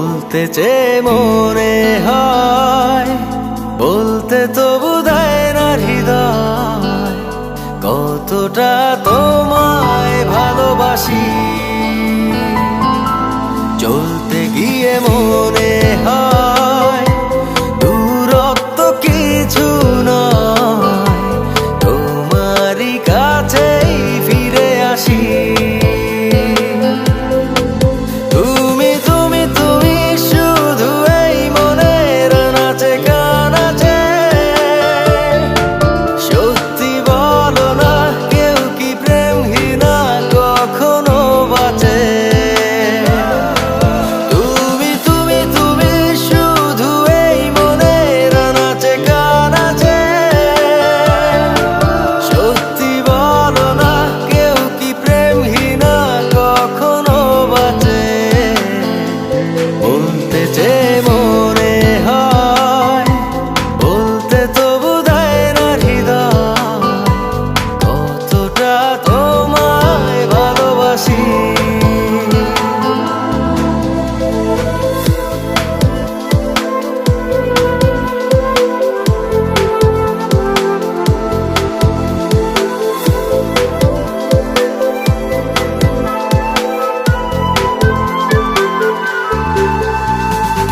বলতে চেয়ে মনে হয়, বলতে তবু দেয় না হৃদয়, কতটা তোমায় ভালোবাসি। চলতে গিয়ে মনে হয় দূরত্ব কিছু নয়, তোমারই কাছেই ফিরে আসি।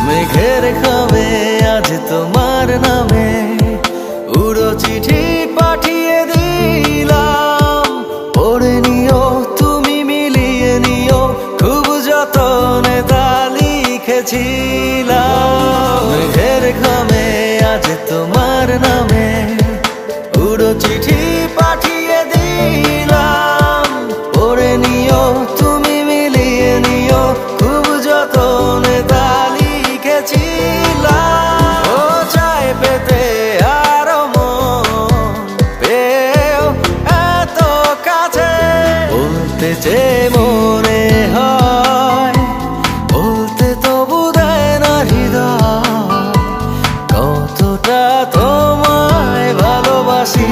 মেঘের খামে আজ তোমার নামে উড়ো চিঠি পাঠিয়ে দিলাম, পড়ে নিও তুমি মিলিয়ে নিও, খুব যতনে তা লিখেছিলাম। মেঘের খামে আজ তোমার নামে উড়ো চিঠি পাঠিয়ে দিলাম, পড়ে নিও তুমি মিলিয়ে নিও, খুব যতনে তা লিখেছিলাম। ও চায় পেতে আরো মন পেও এত কাছে, বলতে চেয়ে মনে হয়, বলতে তবু দেয় না হৃদয়, কতটা তোমায় ভালোবাসি।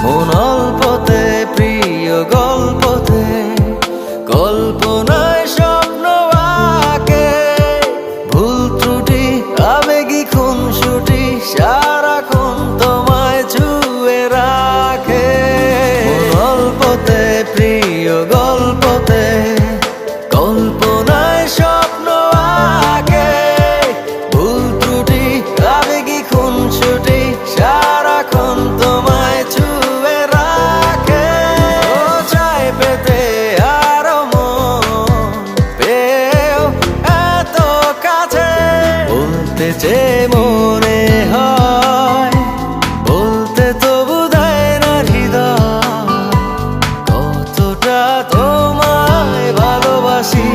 মন অল্পতে প্রিয় গল্পতে, কল্পনায় স্বপ্ন আঁকে, ভুল ত্রুটি আবেগী খুনসুটি সারাক্ষণ তোমায় ছুঁয়ে রাখে। মন অল্পতে প্রিয় গল্পতে, কল্পনায় স্বপ্ন আঁকে, ভুল ত্রুটি আবেগী খুনসুটি সারাক্ষণ তোমায় ছুঁয়ে রাখে। ও চায় পেতে আরো মন পেও এত কাছে, বলতে চেয়ে মনে হয়, বলতে তবু দেয় না হৃদয়, কতটা তোমায় ভালোবাসি।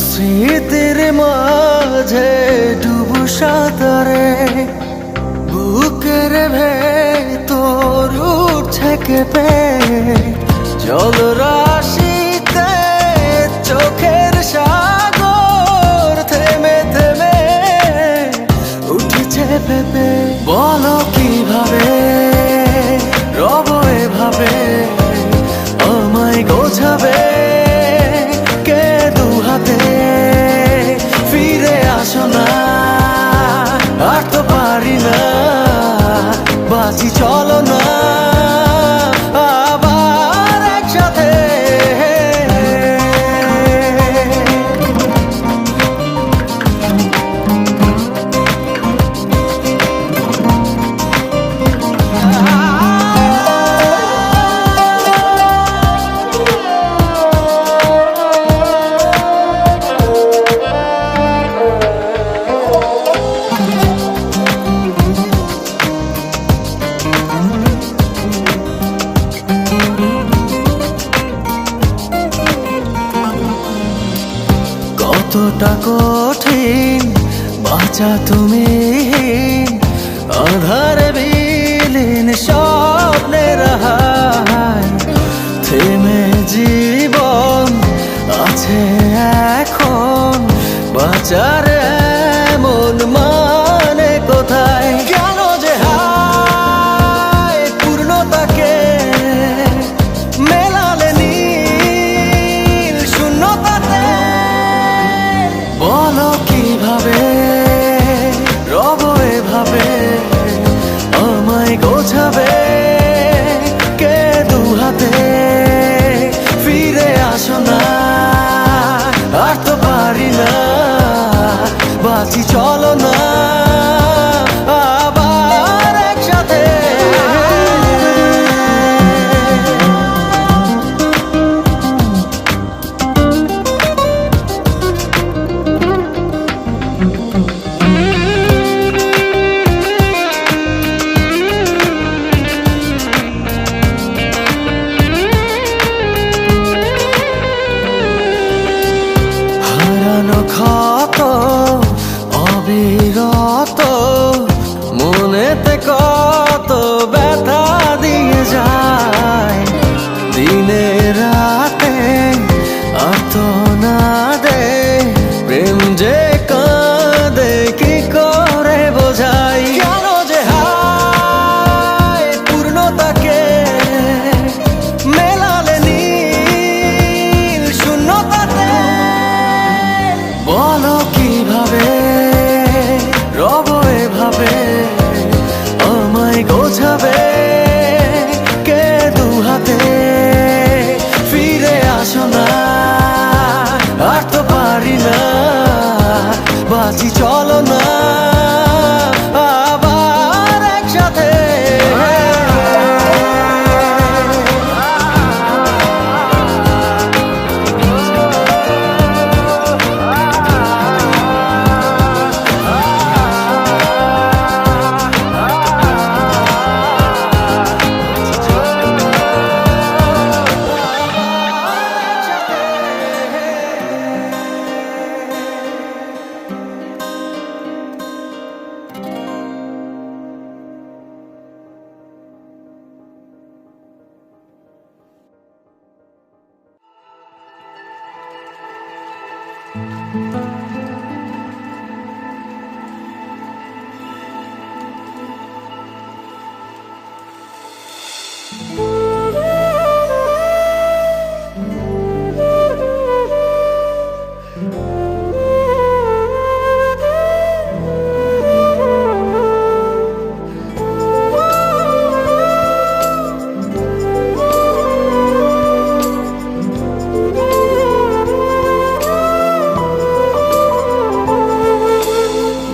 স্মৃতির মাঝে ডুবু সাঁতারে, বুকের ভেতর উঠছে কেঁপে, জলরাশিতে চোখের সাগর থেমে থেমে উঠেছে ভেবে। বলো কিভাবে রব এভাবে আমায় গোছাবে, কে দু হাতে ফিরে আসো না, আর তো পারি না, বাজি চলো না। বড়টা কঠিন বাঁচা তুমি আধারে বিলীন স্বপ্নের হায় থেমে জীবন আছে এখন বাঁচার এমন মানে কোথায় কেন যে হায় পূর্ণতাকে মেলালে নীল শূন্যতাতে বলো কিভাবে রব এভাবে আমায় গোছাবে কে দু হাতে ফিরে আসো না আর তো পারি না বাঁচি চলো না আবার একসাথে হারানো ক্ষত অবিরত মনেতে কত ব্যথা দিয়ে যায় দিনে রাতে আর্তনাদে প্রেম যে কাঁদে কি করে বোঝাই কেন যে হায় পূর্ণতাকে মেলালে নীল শূন্যতাতে বলো কিভাবে রব এভাবে আমায় গোছাবে কে দু হাতে ফিরে আসো না আর তো পারি না বাঁচি চলো না আবার একসাথে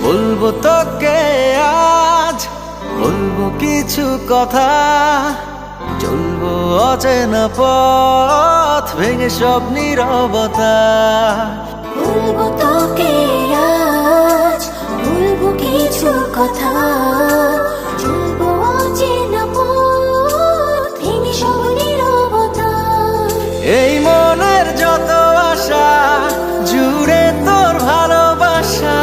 বলবো তোকে আজ বলবো কিছু কথা চলবো অচেনা পথ ভেঙে সব নীরবতা বলবো তোকে আজ বলবো কিছু কথা চলবো অচেনা পথ ভেঙে সব নীরবতা এই মনের যত আশা জুড়ে তোর ভালোবাসা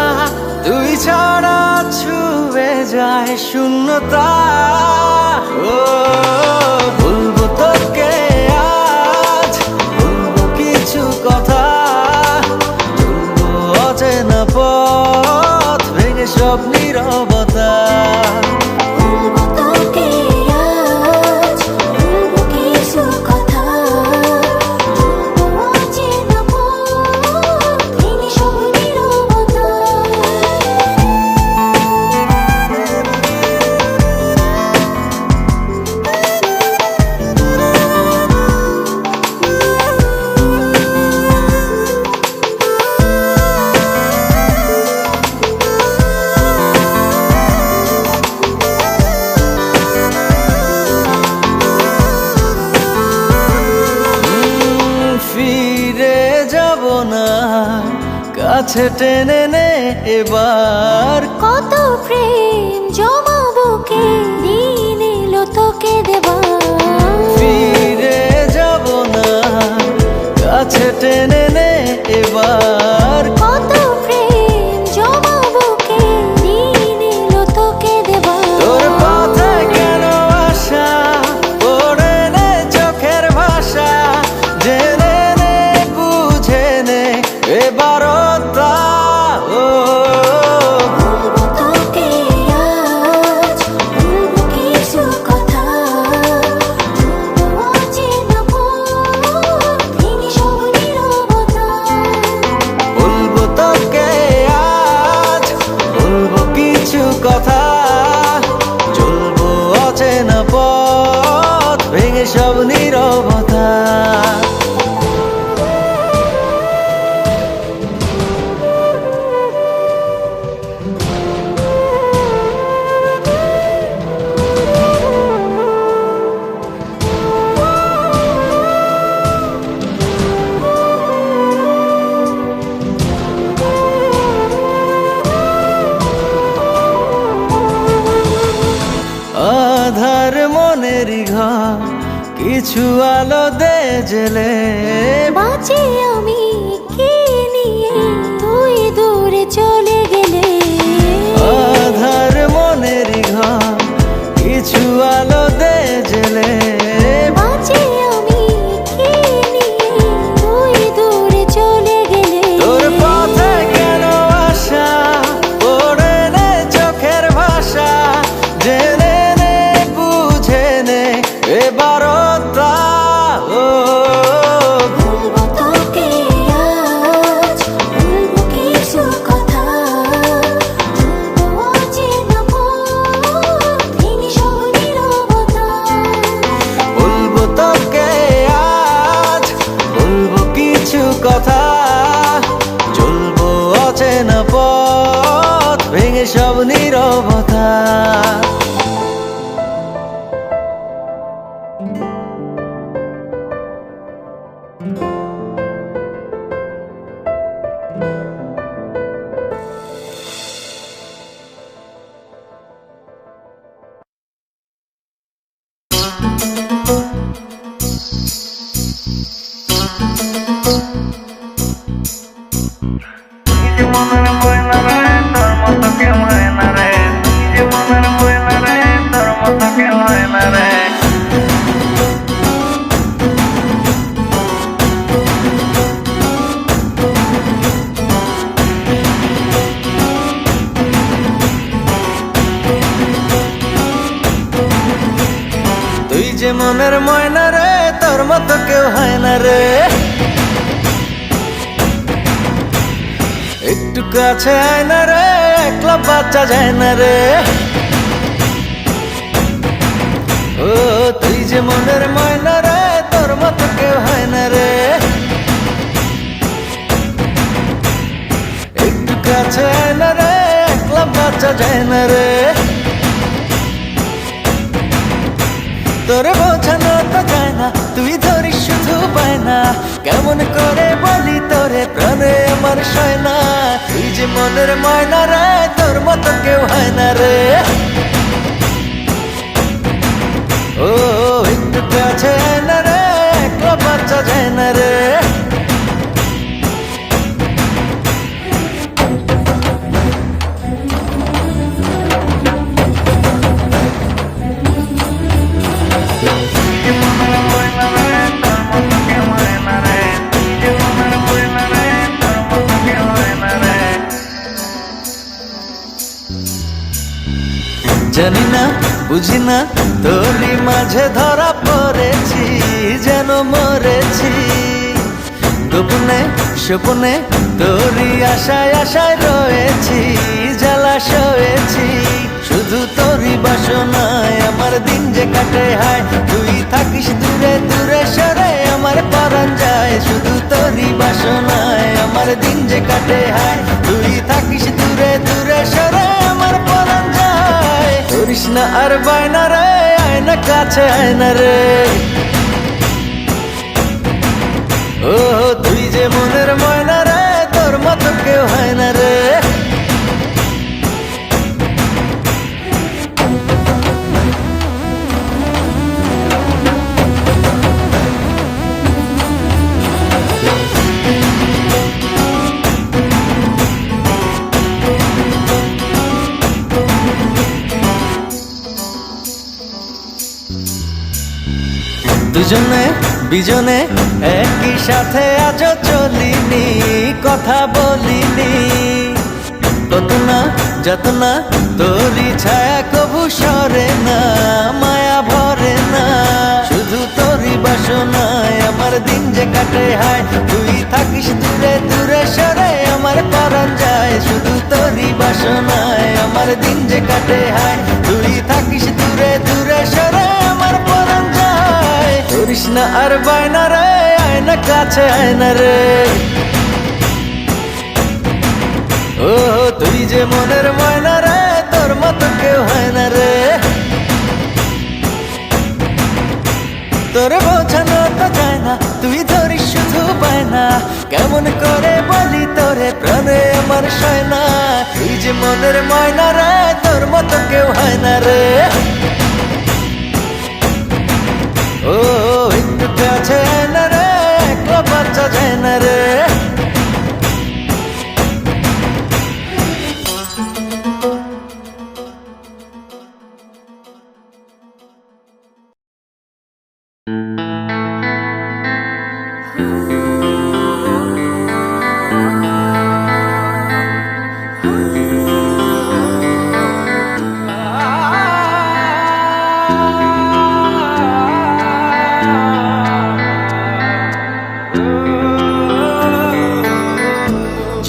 তুই ছাড়া ছুঁয়ে যায় শূন্যতা ও বলবো তোকে আজ বলবো কিছু কথা চলবো অচেনা পথ ভেঙে সব নীরবতা বলবো তোকে আজ বলবো কিছু কথা চলবো অচেনা পথ ভেঙে সব নীরবতা কাছে টেনে নে এবার কত প্রেম জমাবো কে দিন এলো তোকে দেবার ফিরে যাব না কাছে টেনে নে এবার কত সব নীরবতা। আধার মনেরই ঘর কিছু আলো দে জেলে, বাঁচি আমি কি নিয়ে তুই দূরে চলে গেলে। আধার মনেরই ঘর কিছু আলো দে জেলে, বাঁচি আমি কি নিয়ে তুই দূরে চলে গেলে। তোর পথে কেন আসা পড়ে নে চোখের ভাষা, জেনে নে বুঝে নে এবারটা। ও বলবো তোকে আজ, বলবো কিছু কথা, বলবো অচেনা পথ, ভেঙে সব নীরবতা। বলবো তোকে আজ, বলবো কিছু কথা, চলবো অচেনা পথ, ভেঙে সব নীরবতা। তুই যে মনের ময়না রে, তোর মতো কেউ হয় না রে। একটু কাছে আয় না রে, একলা বাচ্চা যায় না রে। ও তুই যে মনের ময়না রে, তোর মতো কেউ হয় না রে। একটু কাছে আয় না রে, একলা বাচ্চা যায় না রে। তোরে বোঝানো তো যায় না, তুই ধরিস শুধু পায় না। কেমন করে বলি তোরে প্রাণে আমার সয় না। তুই যে মনের ময়না রে, তোর মতো কেউ হয় না রে। ও একটু কাছে আয় না রে, একলা বাচ্চা যায় না রে। জানি না বুঝি না তোরই মাঝে ধরা পড়েছি, যেন মরেছি। গোপনে স্বপনে তোরই আশায় আশায় রয়েছি, জ্বালা সয়েছি। শুধু তোরই বাসনায় আমার দিন যে কাটে হায়, তুই থাকিস দূরে দূরে সরে আমার পরাণ যায়। শুধু তোরই বাসনায় আমার দিন যে কাটে হায়, তুই থাকিস দূরে দূরে সরে আমার পরাণ যায়। করিস না আর বায়না রে, আয়না কাছে আয়না রে। ও তুই যে মনের ময়না রে, তোর মতো কেউ হয় না রে। দুজনে বিজনে একই সাথে আজ চলিনি, কথা বলিনি। কত না যত না তোরই ছায়া কবু সরে না, মায়া ভরে না। শুধু তোরই বাসনায় আমার দিন যে কাটে হায়, তুই থাকিস দূরে দূরে সরে আমার পরাণ যায়। শুধু তোরই বাসনায় আমার দিন যে কাটে হায়, তুই থাকিস দূরে দূরে সরে আমার পরাণ যায়। করিস না আর বায়না রে, আয়না কাছে আয়না রে। ও তুই যে মনের ময়না রে, তোর মতো কেউ হয় না রে। তোরে বোঝানো তো যায় না, তুই ধরিস শুধু পায় না। কেমন করে বলি তোরে, প্রাণে আমার সয় না। তুই যে মনের ময়না রে, তোর মতো কেউ হয় না রে। ও একটু কাছে আয় না রে, একলা বাচ্চা যায় না রে।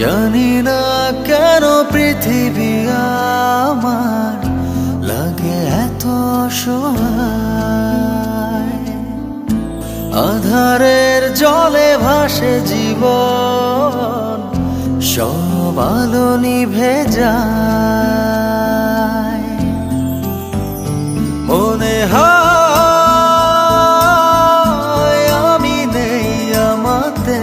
জানি না কেন পৃথিবী আমার লাগে এত অসহায়। আধারের জলে ভাসে জীবন, সব আলো নিভে যায়। মনে হয় আমি নেই আমাতে,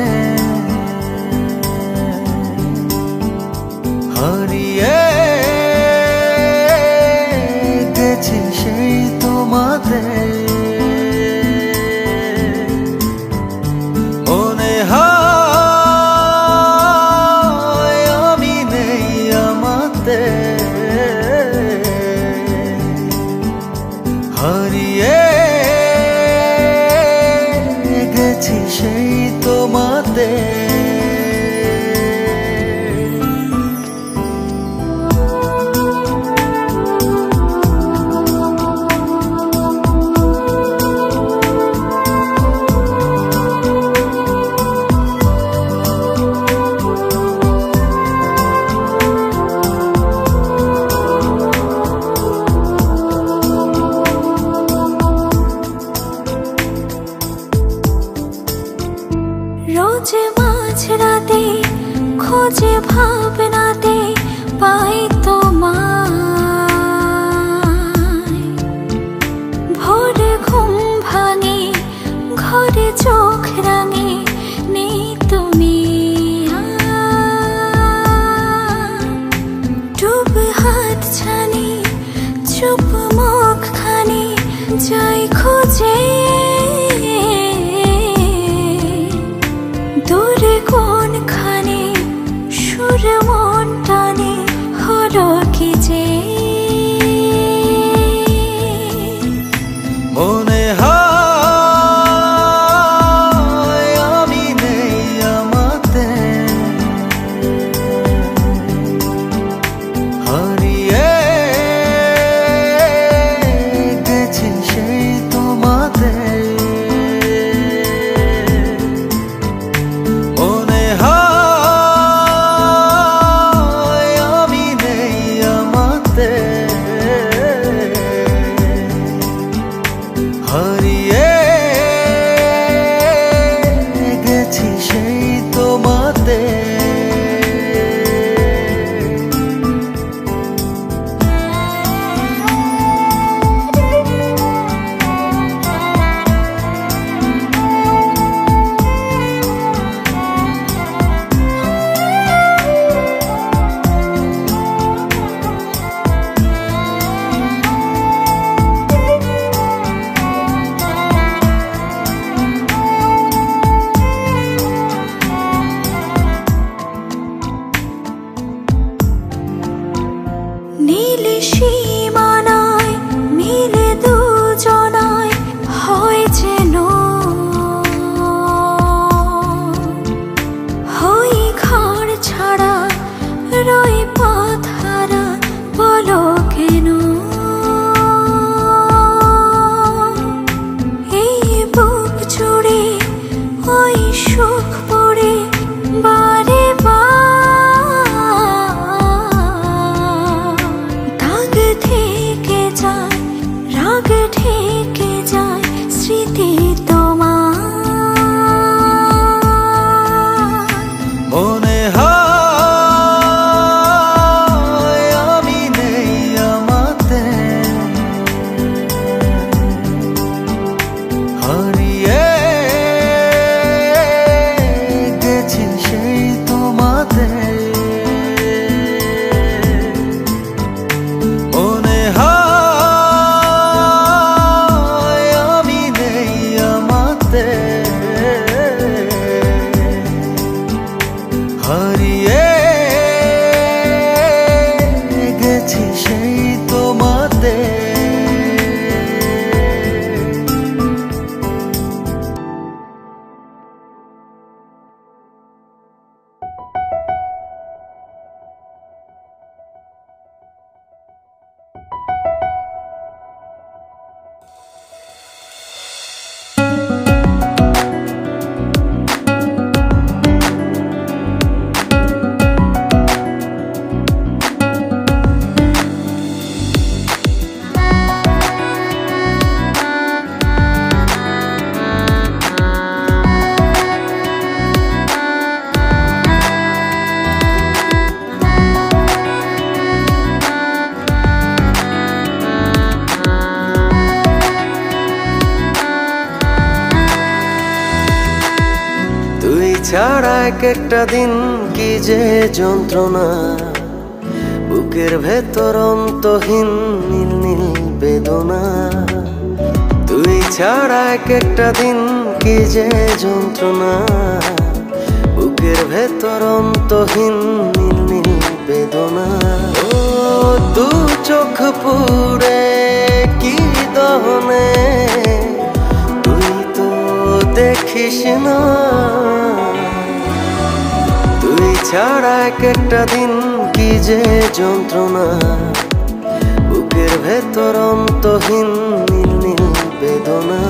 হারিয়ে গেছি সেই তোমাদের। মনে হয় আমি নেই আমাতে, হারিয়ে গেছি সেই তোমাদের। রোজ মাঝরাতে খোঁজে ভাবনাতে পাই তোমায়। ভোরে ঘুম ভাঙে, ঘরে চোখ রাঙে, নেই তুমি। ডুব হাত ছানি, চুপ মুখ খানি, যাই খোঁজে দূরে কোনখানে। সুর মন টানে, হলো কি যে। মনে হয় ছাড়া এক একটা দিন কি যে যন্ত্রণা, বুকের ভেতর অন্তহীন নীল নীল বেদনা। তুই ছাড়া এক একটা দিন কি যে যন্ত্রণা, বুকের ভেতর অন্তহীন নীল নীল বেদনা। ও দু চোখ পুরে কি দহনে, তুই তো দেখিস না। তুই ছাড়া এক একটা দিন কি যে যন্ত্রণা, বুকের ভেতর অন্তহীন নীল নীল বেদনা।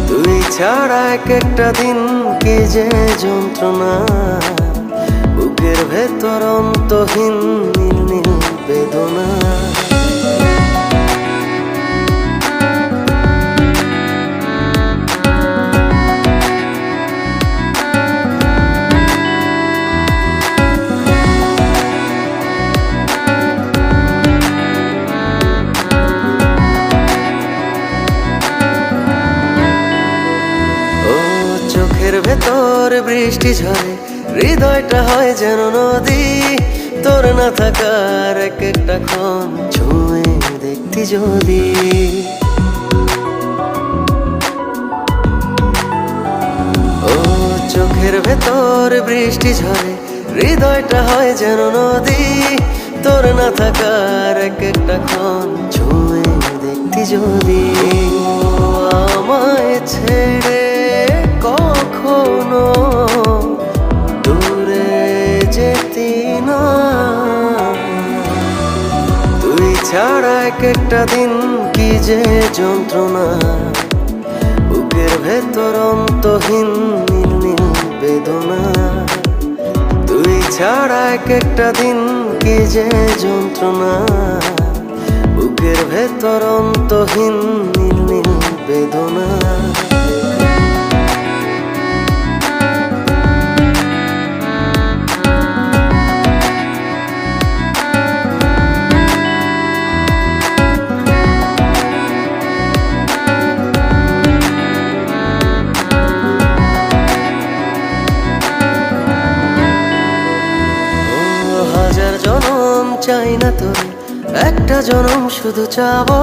তুই ছাড়া এক একটা দিন কি যে যন্ত্রণা, বুকের ভেতর অন্তহীন নীল নীল বেদনা। চোখের ভেতর বৃষ্টি ঝরে, হৃদয়টা হয় যেন নদী। তোর না থাকার এক একটা ক্ষণ ছুঁয়ে দেখতি যদি। ও চোখের ভেতর বৃষ্টি ঝরে, হৃদয়টা হয় যেন নদী। তোর না থাকার এক একটা ক্ষণ ছুঁয়ে দেখতি যদি। আমায় ছেড়ে কখনো দূরে যেতি না। তুই ছাড়া এক একটা দিন কি যে যন্ত্রণা, বুকের ভেতর অন্তহীন নীল নীল বেদনা। তুই ছাড়া এক একটা দিন কি যে যন্ত্রণা, বুকের ভেতর অন্তহীন নীল নীল বেদনা। হাজার জনম চাই না তোরে, একটা জনম শুধু চাবো।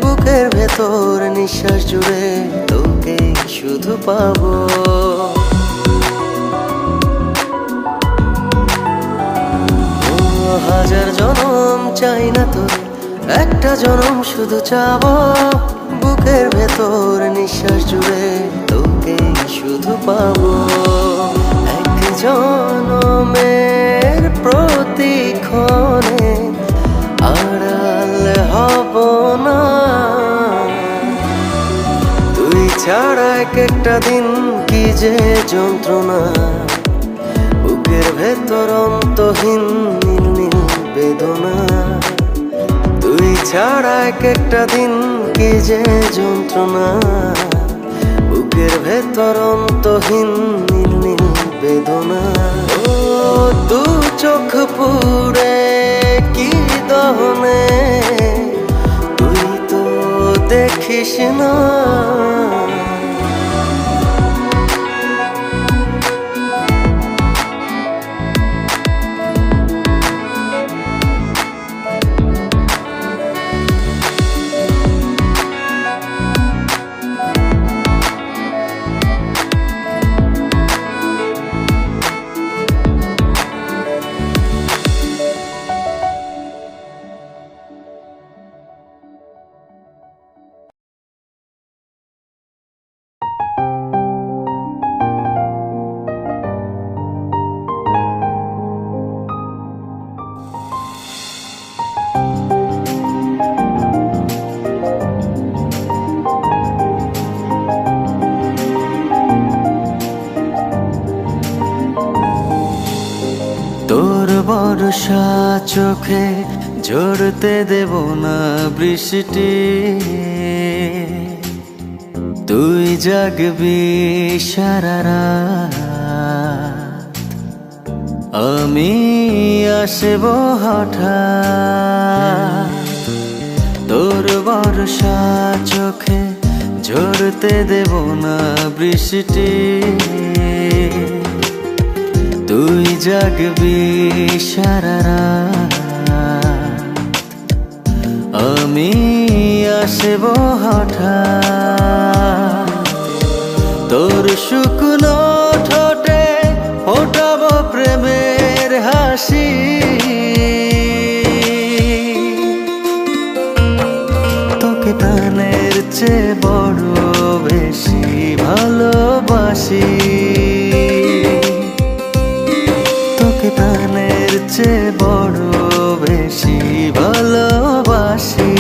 বুকের ভেতর নিঃশ্বাস জুড়ে তোকে শুধু পাবো। হাজার জনম চাই না তোরে, একটা জনম শুধু চাবো। বুকের ভেতর নিঃশ্বাস জুড়ে তোকে শুধু পাবো। এক জনমের প্রতিক্ষণে আড়াল হব না। তুই ছাড়া এক একটা দিন কি যে যন্ত্রণা, বুকের ভেতর অন্তহীন নীল নীল বেদনা। তুই ছাড়া এক একটা দিন কি যে যন্ত্রণা, বুকের ভেতর অন্তহীন নীল নীল বেদনা। ও দু চোখ পুরে কি দহনে, তুই তো দেখিস না। তোর বর্ষা চোখে ঝরতে দেব না বৃষ্টি। তুই জাগবি সারা রাত, আমি আসব হঠাৎ। তোর বর্ষা চোখে ঝরতে দেব না বৃষ্টি। তুই জাগবি সারা রাত, আমি আসব হঠাৎ। তোর শুকনো ঠোঁটে ফোটাবো প্রেমের হাসি, তোকে প্রাণের চেয়ে বড় বেশি ভালোবাসি, তোকে প্রাণের চেয়ে বড় বেশি ভালোবাসি।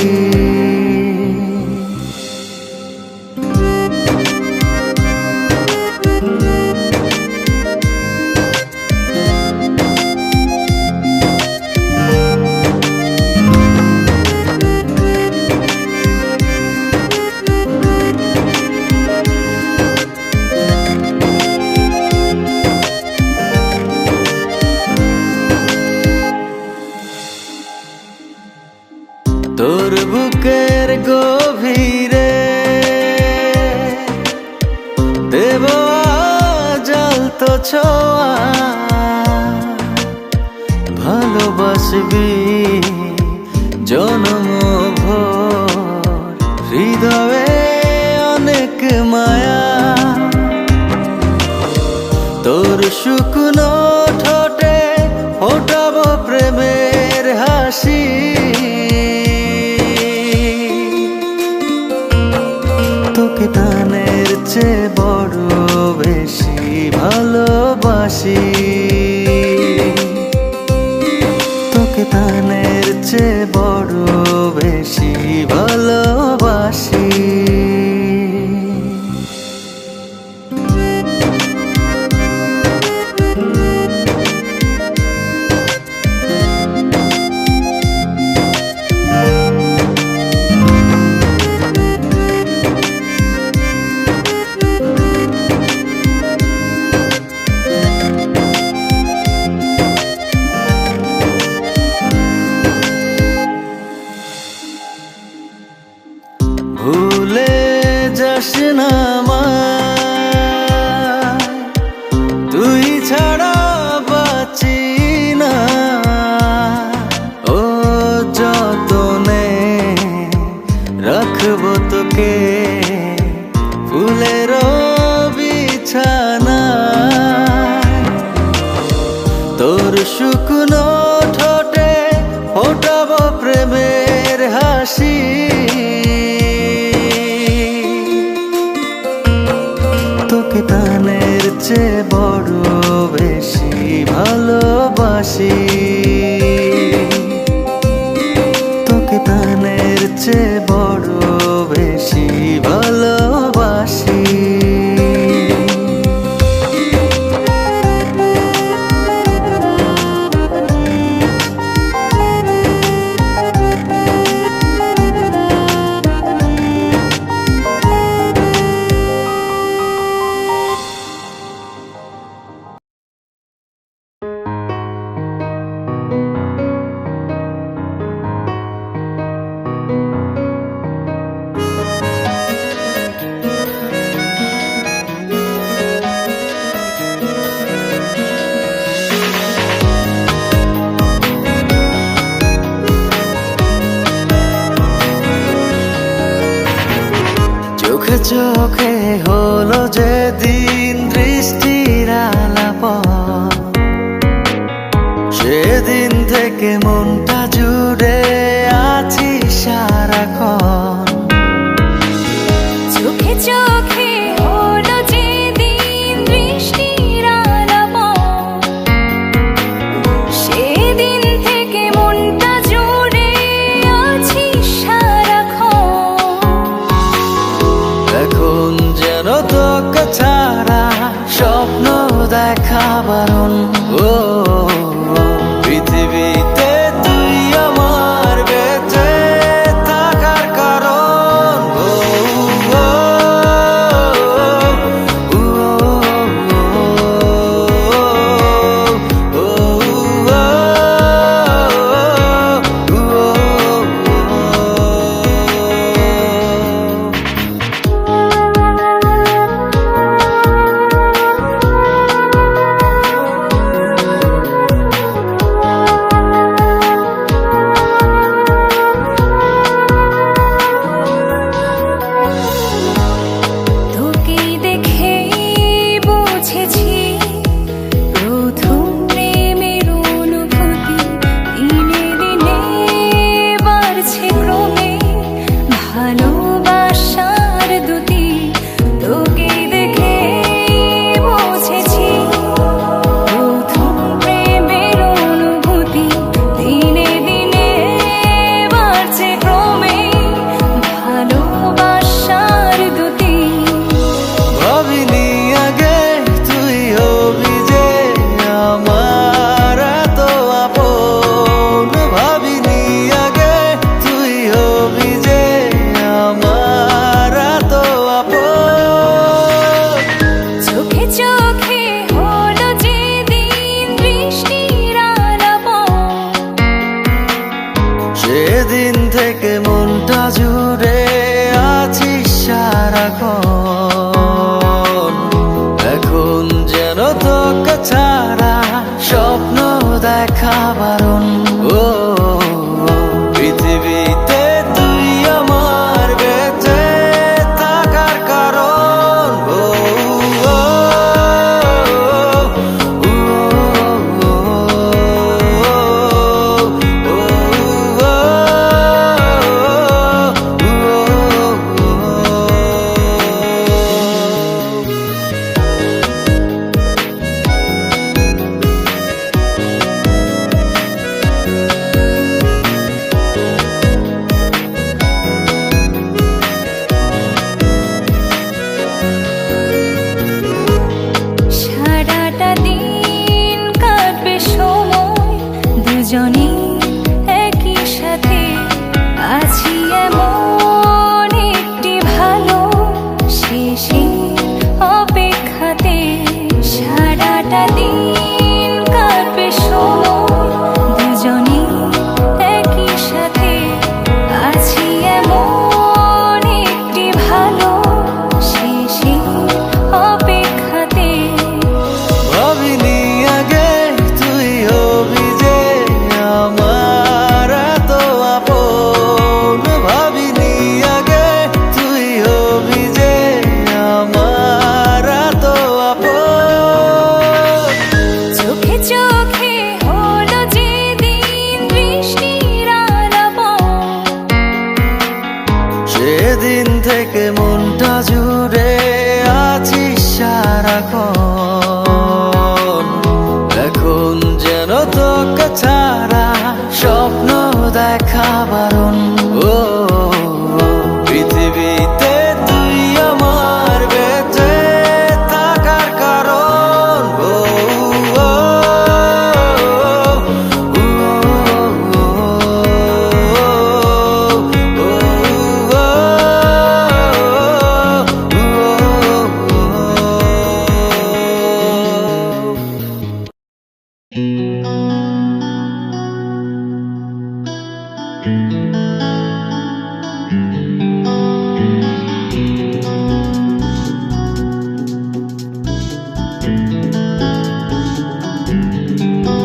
তোর বুকের গভীরে দেব জ্বলতো ছোঁয়া, ভালোবাসবি জনম ভোর, হৃদয়ে অনেক মায়া। তোর শুকনো ঠোঁটে ফোটাবো প্রেমের হাসি, তোকে প্রাণের চেয়ে বড় বেশি ভালোবাসি, তোকে প্রাণের চেয়ে বড় বেশি ভালোবাসি। ভুলে যাস না আমায়, তুই ছাড়া বাঁচি না। ও যতনে রাখবো তোকে ফুলের বিছানা, তোর শুকনো ঠোঁটে ফোটাবো প্রেমের হাসি, তোকে প্রাণের চেয়ে বড় বেশি ভালোবাসি, তোকে প্রাণের চেয়ে বড় বেশি ভালোবাসি। চোখে চোখে হলো যেদিন দৃষ্টির আলাপন, সেদিন থেকে মনটা জুড়ে আছি সারাক্ষণ। চোখে চোখে হলো যেদিন দৃষ্টির আলাপন, সেদিন থেকে মনটা জুড়ে আছি সারাক্ষণ। এখন যেন তোকে ছাড়া স্বপ্ন দেখা বারণ, ও পৃথিবীতে তুই আমার বেঁচে থাকার কারণ। দেখা বারণ। ও পৃথিবীতে তুই আমার বেঁচে থাকার কারণ। ও সারাটা দিন কাটবে সময় দুজনে একই সাথে, আছি এমন একটি ভালো শেষের অপেক্ষাতে। সারাটা দিন কাটবে সময় দুজনে একই সাথে, আছি এমন একটি ভালো শেষের অপেক্ষাতে। ভাবিনি আগে তুই হবি যে আমার এত আপন। ভাবিনি আগে তুই হবি যে আমার এত আপন। চোখে চোখে হলো যেদিন বৃষ্টির আলাপন, সেদিন থেকে মনটা জুড়ে আছিস সারাক্ষণ। এখন যেন তোকে ছাড়া স্বপ্ন দেখা বারণ। ও পৃথিবীতে তুই আমার বেঁচে থাকার কারণ। ও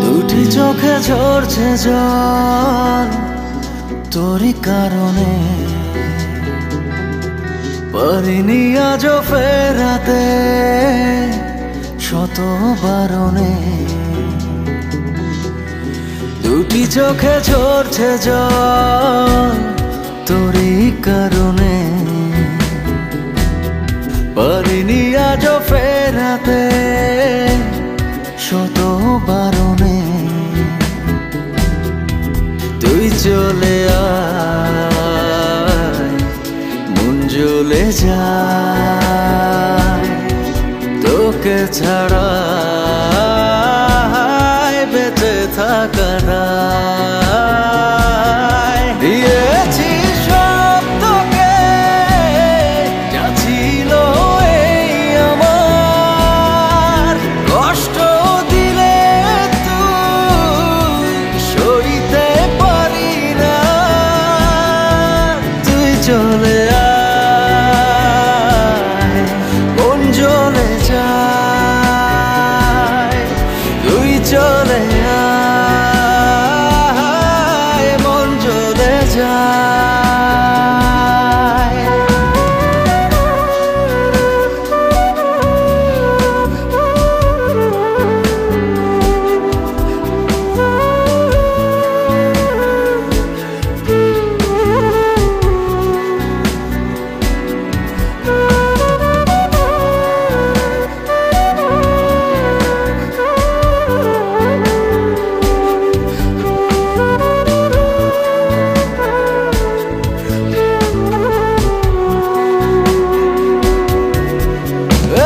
দুটি চোখে ঝরছে জল তোরই কারণে, পারিনি আজও ফেরাতে শত বারণে। দুটি চোখে ঝরছে জল তোরই কারণে, পারিনি আজও ফেরাতে শত বারণে। তুই চলে আয় মন জ্বলে যায়, তোকে ছাড়া বেঁচে থাকা দায়। দিয়েছি সব তোকে যা ছিল এই আমার, কষ্ট দিলে তুই সইতে পারি না। তুই চলে আয় মন জ্বলে যায়। তুই চলে আয় মন জ্বলে যায়।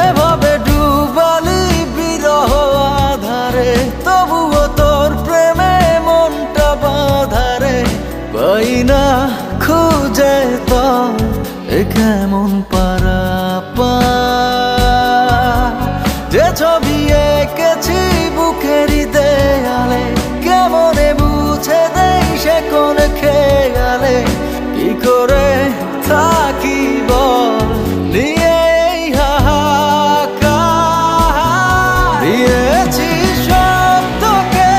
এভাবে ডুবালি বিরহ আধারে, তবুও তোর প্রেমে মনটা বাঁধারে। পাই না খুঁজে তো এ কেমন পারাপা, যে ছবি এঁকেছি বুকেরই দেয়ালে, কেমনে বুঝে দেই সে কোন খেয়ালে। কি করে থাকি বল নিয়ে এই হাহাকার। দিয়েছি সব তোকে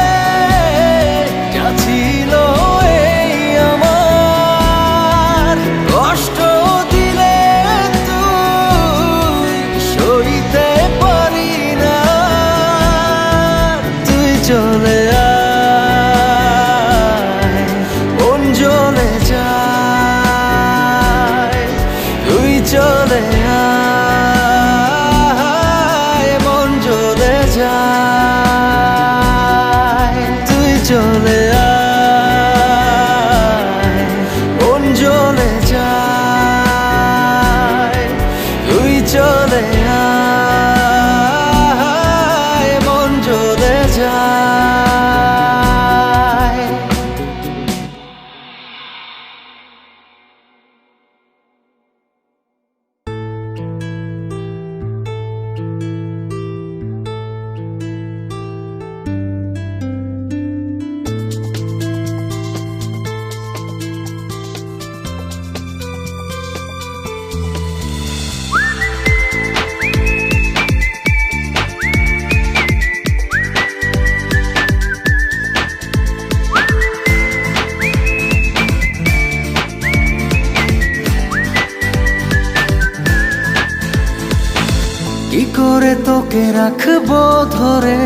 কি করে তোকে রাখবো ধরে,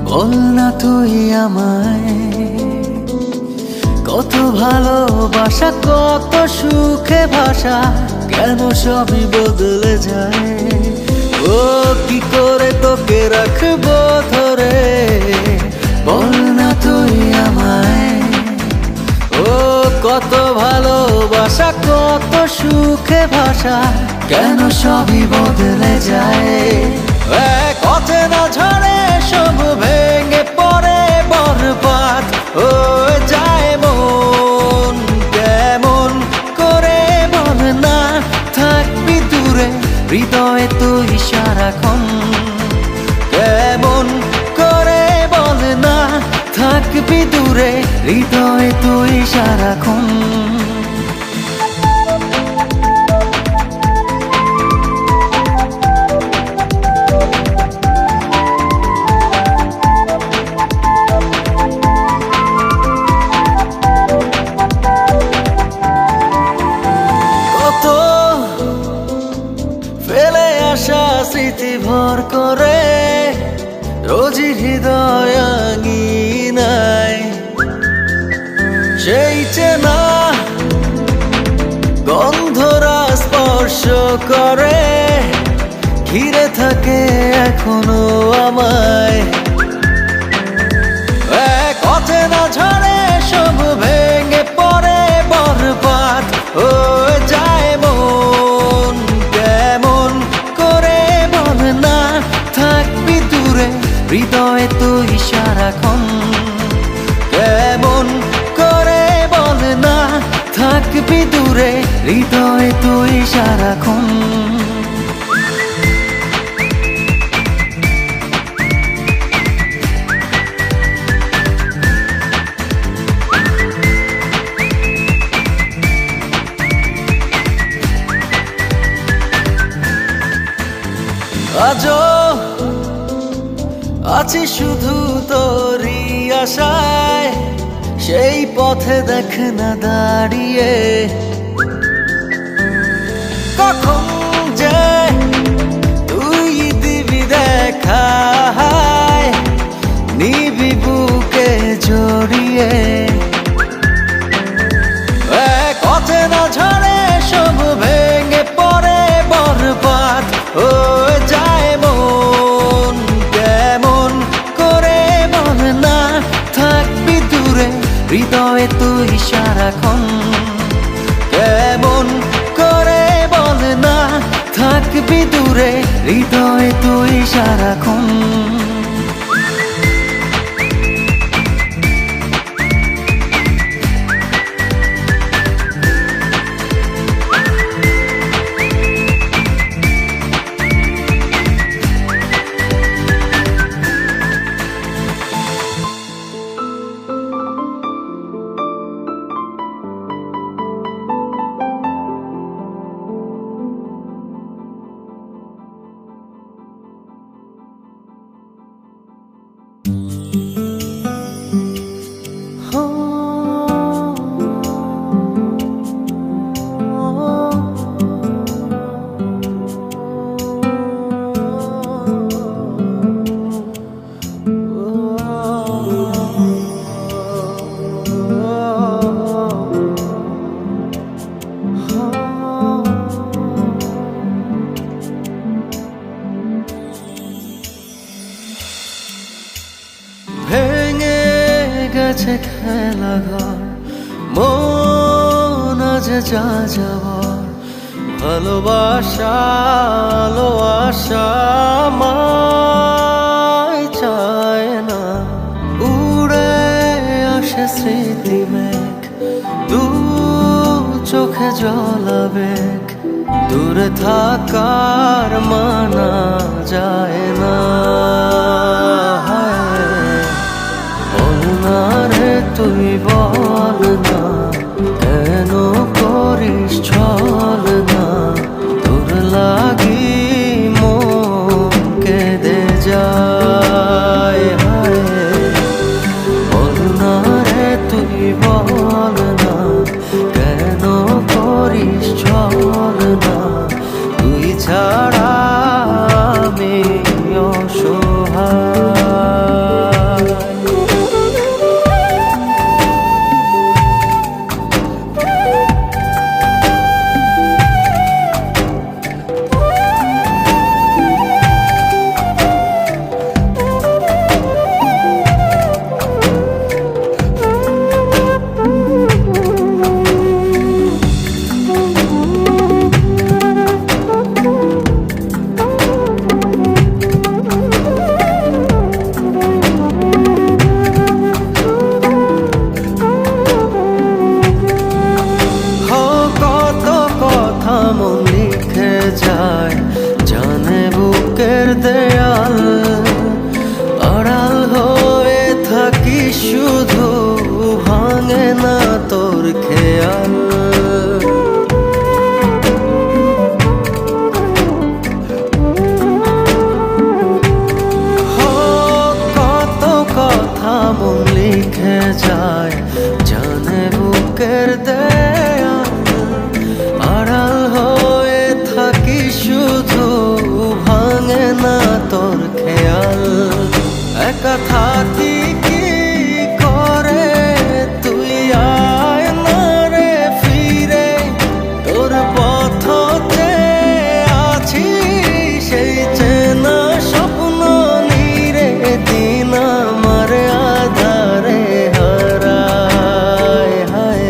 বল না তুই আমায়। কত ভালোবাসা কত সুখে ভাষা, কেন সবই বদলে যায়। ও কি করে তোকে রাখবো ধরে, বল না তুই আমায়। ও কত ভালোবাসা কত সুখে ভাষা, কেন সবই বদলে যায়। এক অচেনা ঝড়ে সব ভেঙে পড়ে বরবাদ হয়ে যায় মন। কেমন করে বল না থাকবি দূরে, হৃদয়ে তুই সারাক্ষণ। কেমন করে বল না থাকবি দূরে, হৃদয়ে তুই সারাক্ষণ। কত ফেলে আসা স্মৃতি ভর করে রোজই হৃদয় আঙিনায়, সেই চেনা গন্ধরা স্পর্শ করে ঘিরে থাকে এখনো আমায়। এক অচেনা ঝড়ে সব ভেঙে পড়ে বরবাদ হয়ে যায় মন। কেমন করে বল না থাকবি দূরে, হৃদয়ে তুই সারাক্ষণ। কেমন করে বল না থাকবি দূরে, হৃদয়ে তুই সারাক্ষণ। আজও আছি শুধু তোরই আশায়, সেই পথে দেখ না দাঁড়িয়ে। কখন যে তুই দিবি দেখা, নিবি বুকে জড়িয়ে। এক অচেনা ঝড়ে সব ভেঙে পড়ে বরবাদ হয়ে যায় মন। কেমন করে বল না থাকবি দূরে, হৃদয়ে তুই সারাক্ষণ। কেমন করে বল না থাকবি দূরে, হৃদয়ে তুই সারাক্ষণ। ভেঙে গেছে খেলা ঘর, মন আজ যা যাবার। ভালোবাসা আলো আশা মায় চায় না, উড়ে আসে স্মৃতি মেঘ, দু চোখে জল আবেগ। দূরে থাকার মানা যায় না। বল না রে তুই বল না, কেন করিস ছল না। তোর লাগি মন কেঁদে যায়। বল না রে তুই বল না, কেন করিস ছল না। তুই ছাড়া দেয়াল আড়াল হয়ে থাকি শুধু ভাঙে না তোর খেয়াল কত কথা মন লিখে যায় জানে বুকের দেয়াল আড়াল হয়ে থাকি শুধু ভাঙে না তোর খেয়াল একা থাকি কি করে তুই আয় না রে ফিরে তোর পথতে আছি সেই চেনা স্বপ্ন নীরে দিন আমার আধারে হারায় হায়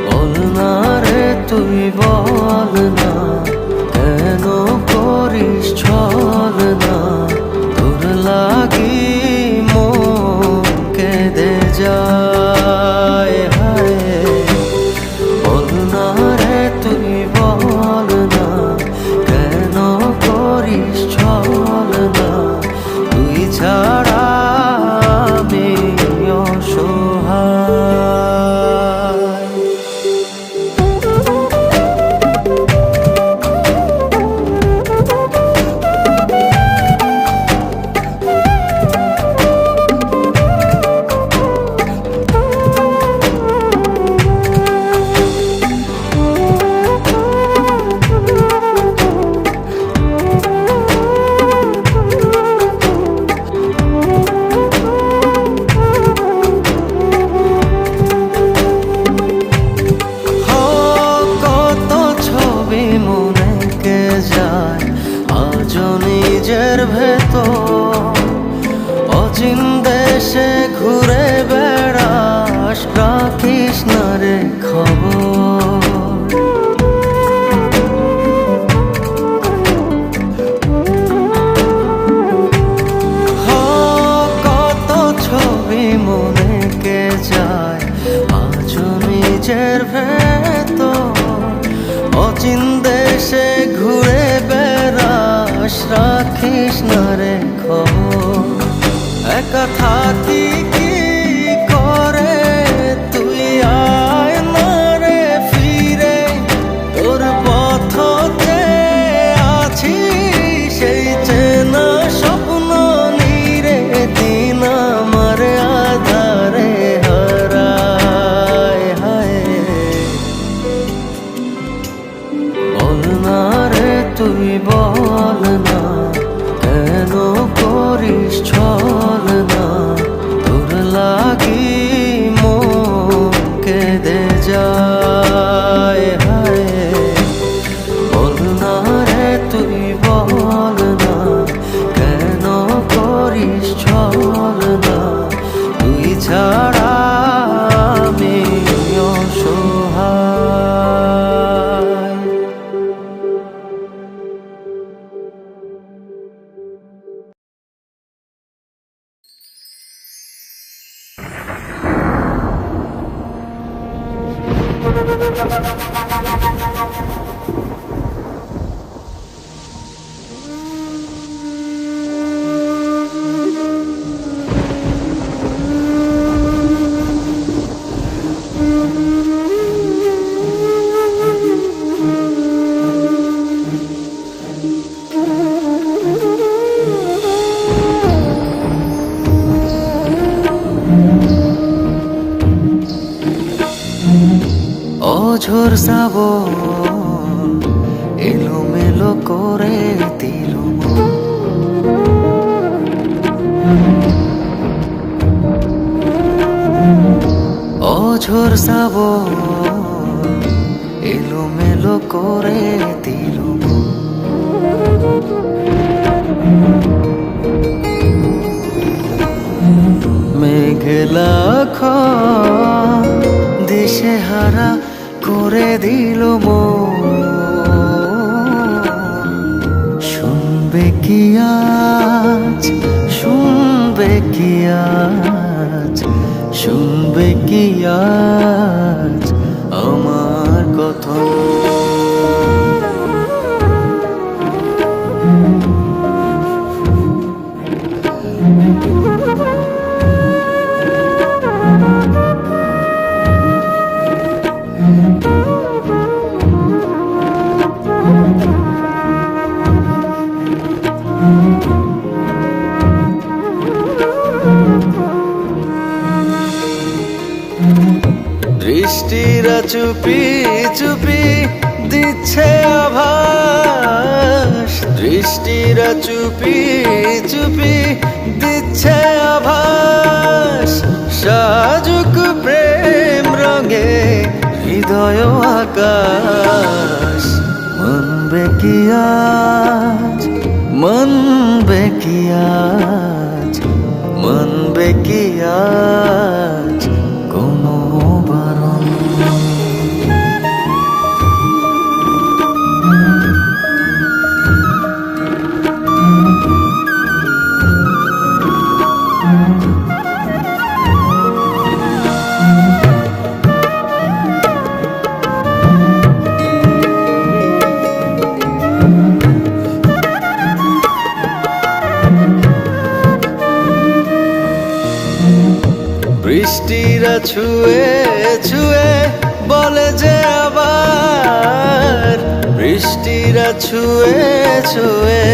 বল না রে তুই বল না কেন করিস ছল না তোর লাগি মন কেঁদে যায় হায় বল না রে তুই বল না কেন করিস ছল না তুই ছাড়া আমি অসহায় নিজের ভেতর অচিন দেশে ঘুরে বেড়াস রাখিস না রে খবর কত ছবি মনে কে যায় আজ নিজের ভেতর অচিন দেশে ঘুরে বেড়াস রাখিস না রে খবর একা থাকি কি করে তুই আয় না রে ফিরে তোর পথতে আছি সেই চেনা স্বপ্ন নীরে দিন আমার আধারে হারায় হায় বল না রে তুই বল না কেন করিস ছল না তোর লাগি মন কেঁদে যায় হায় বল না রে তুই বল না কেন করিস ছল না তুই ছাড়া আমি অসহায় অঝোর শ্রাবণ এলোমেলো করে দিল অঝোর শ্রাবণ এলোমেলো করে দিল মেঘলা দিশে হারা করে দিল শুনবে কি আজ শুনবে কি আজ শুনবে কি আজ আমার কথা বৃষ্টিরা চুপি চুপি দিচ্ছে আভাস, সাজুক প্রেম রঙে হৃদয় আকাশ। মানবে কি আজ, মানবে কি আজ, মানবে কি আজ কোনো বারণ? বৃষ্টিরা ছুঁয়ে ছুঁয়ে বলে যে আবার, বৃষ্টিরা ছুঁয়ে ছুঁয়ে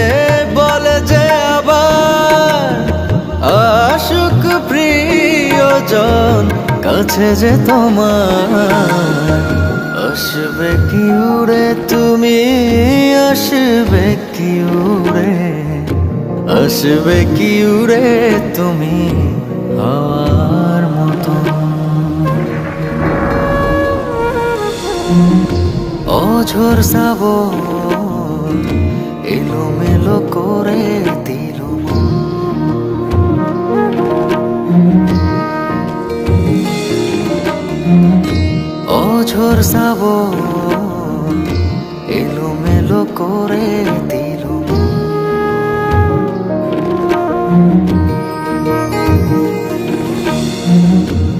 বলে যে আবার, আশুক প্রিয়জন কাছে যে তোমার। আসবে কি উড়ে তুমি, আসবে কি উড়ে, আসবে কি উড়ে তুমি হাওয়ার মতো। অঝোর শ্রাবণ এলোমেলো করে দিল মন। অঝোর শ্রাবণ এলোমেলো করে দিল মন।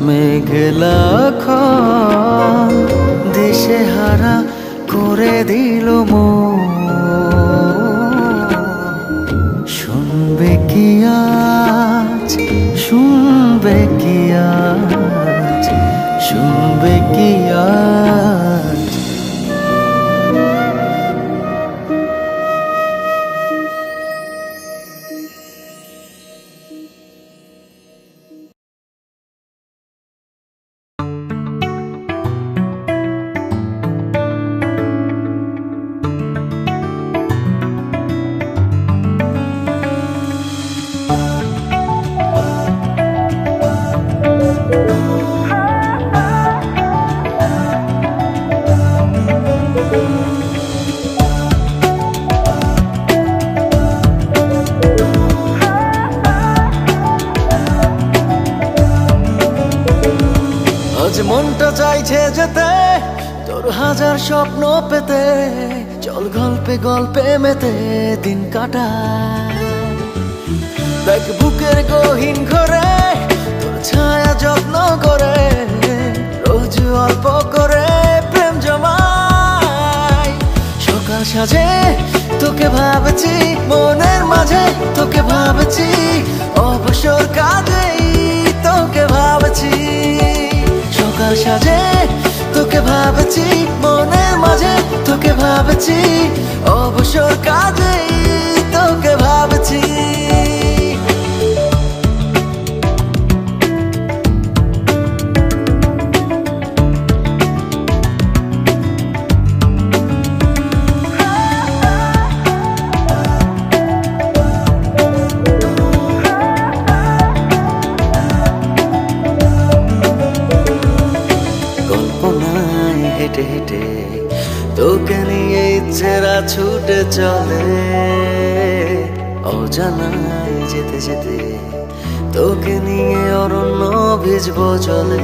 মেঘলা খন দিশে হারা করে দিল মন। শুনবে কি আজ, শুনবে কি আজ, শুনবে কি আজ? আজ মনটা চাইছে যেতে তোর হাজার স্বপ্ন পেতে, চল গল্পে গল্পে মেতে দিন কাটায়। দেখ বুকের গহীন ঘরে তোর ছায়া যত্ন করে, রোজ অল্প করে প্রেম জমায়। সকাল সাজে তোকে ভাবছি, মনের মাঝে তোকে ভাবছি, অবসর কাজেই তোকে ভাবছি। সকাল সাজে তোকে ভাবছি, মনের মাঝে তোকে ভাবছি, অবসর কাজেই তোকে ভাবছি। কল্পনায় হেঁটে হেঁটে তোকে নিয়ে ইচ্ছেরা ছুটে চলে, অজানায় যেতে যেতে তোকে নিয়ে অরণ্য ভিজবো জলে।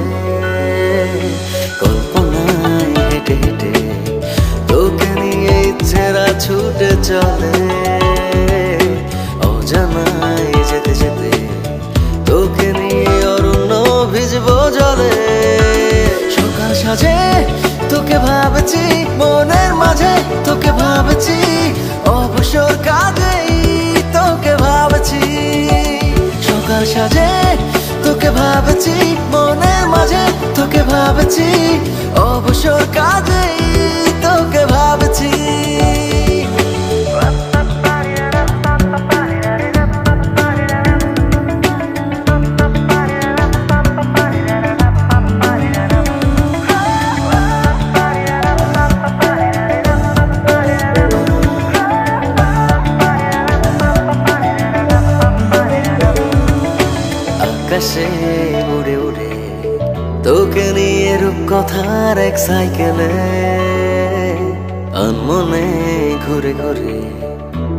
কল্পনায় হেঁটে হেঁটে তোকে নিয়ে ইচ্ছেরা ছুটে চলে, অজানায় যেতে যেতে তোকে নিয়ে অরণ্য ভিজবো জলে। সকাল সাজে তোকে ভাবছি, মনের মাঝে তোকে ভাবছি, অবসর কাজেই তোকে ভাবছি। সকাল সাজে তোকে ভাবছি, মনের মাঝে তোকে ভাবছি, অবসর কাজেই তোকে ভাবছি। রূপকথার এক সাইকেলে আনমনে ঘুরে ঘুরে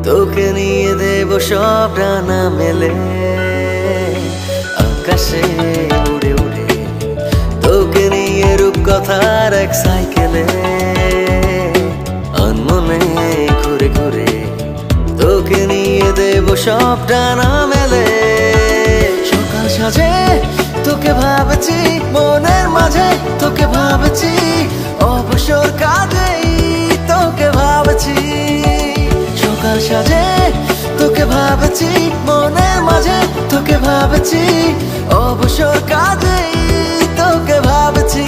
তোকে নিয়ে দেব সব ডানা মেলে আকাশে উড়ে উড়ে তোকে নিয়ে রূপকথার এক সাইকেলে আনমনে ঘুরে ঘুরে তোকে নিয়ে দেব সব ডানা মেলে সকাল সাজে তোকে ভাবছি মনের মাঝে তোকে ভাবছি অবসর কাজেই তোকে ভাবছি সকাল সাজে তোকে ভাবছি মনের মাঝে তোকে ভাবছি অবসর কাজেই তোকে ভাবছি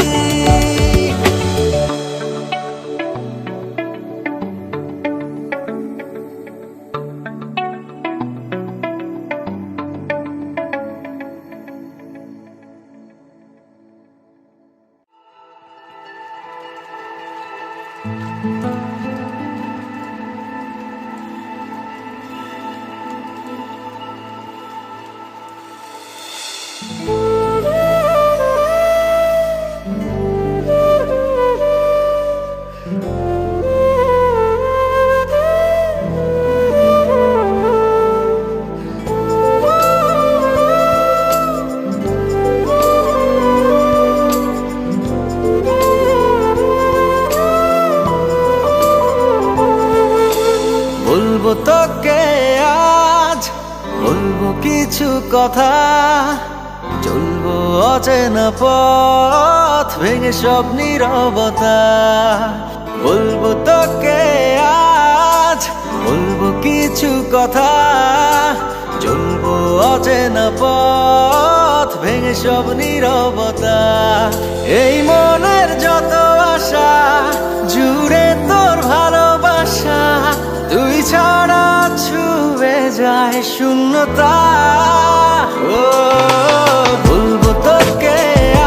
বলবো তোকে আজ বলবো কিছু কথা চলবো অচেনা পথ ভেঙে সব নীরবতা বলবো তোকে আজ বলবো কিছু কথা চলবো অচেনা পথ ভেঙে সব নীরবতা এই মনের যত আশা জুড়ে তোর ভালোবাসা তুই ছাড়া ছুঁয়ে যায় শূন্যতা ও বলবো তোকে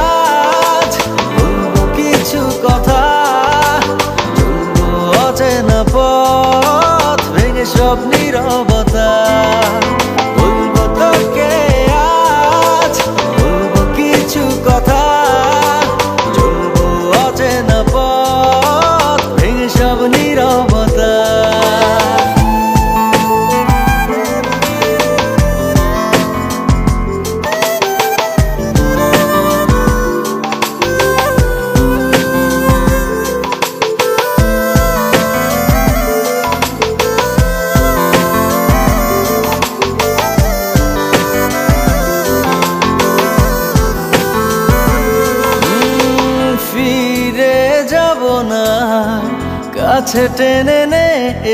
আজ বলবো কিছু কথা চলবো অচেনা পথ ভেঙে সব নীরবতা বলবো তোকে আজ বলবো কিছু কথা চলবো অচেনা পথ ভেঙে সব নীরবতা কাছে টেনে নে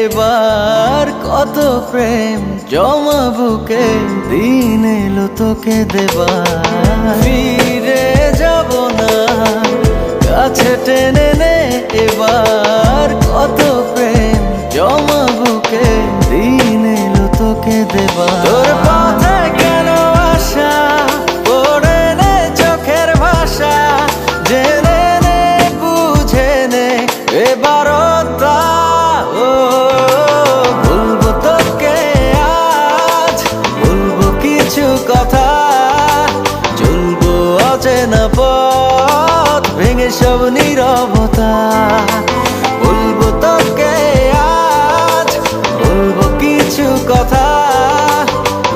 এবার কত প্রেম জমা বুকে দিন এলো তোকে দেবার ফিরে যাব না কাছে টেনে নে এবার কত প্রেম জমা বুকে দিন এলো তোকে দেবার তোর পথে কেন আশা পড়ে নে চোখের ভাষা জেনে নে বুঝে নে এবার বলবো তোকে আজ বলবো কিছু কথা চলবো অচেনা পথ ভেঙে সব নীরবতা বলবো তোকে আজ বলবো কিছু কথা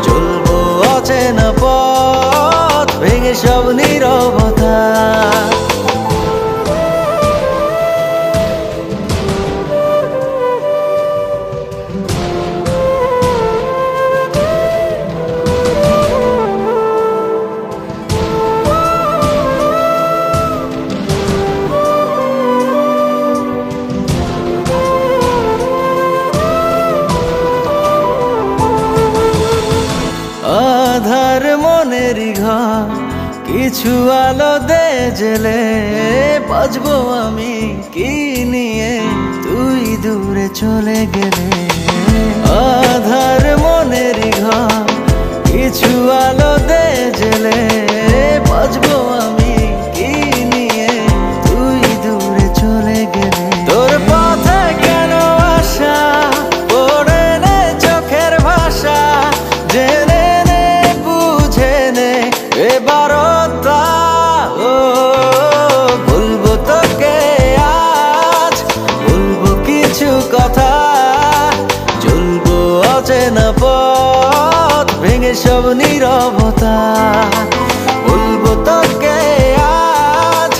চলবো অচেনা পথ ভেঙে সব নীরবতা আধার মনেরই ঘর কিছু আলো দে জেলে বাজবো আমি কি নিয়ে তুই দূরে চলে গেলে আধার মনেরই ঘর কিছু আলো দে জেলে বাজবো আমি কি নিয়ে তুই দূরে চলে গেলে তোর পথে কেন আশা পড়ে নে চোখের ভাষা জেনে নে বুঝে নে এবার বলবো সব নীরবতা। বলবো তোকে আজ,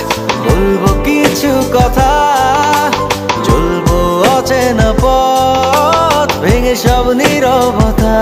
বলবো কিছু কথা, চলবো অচেনা পথ ভেঙে সব নীরবতা।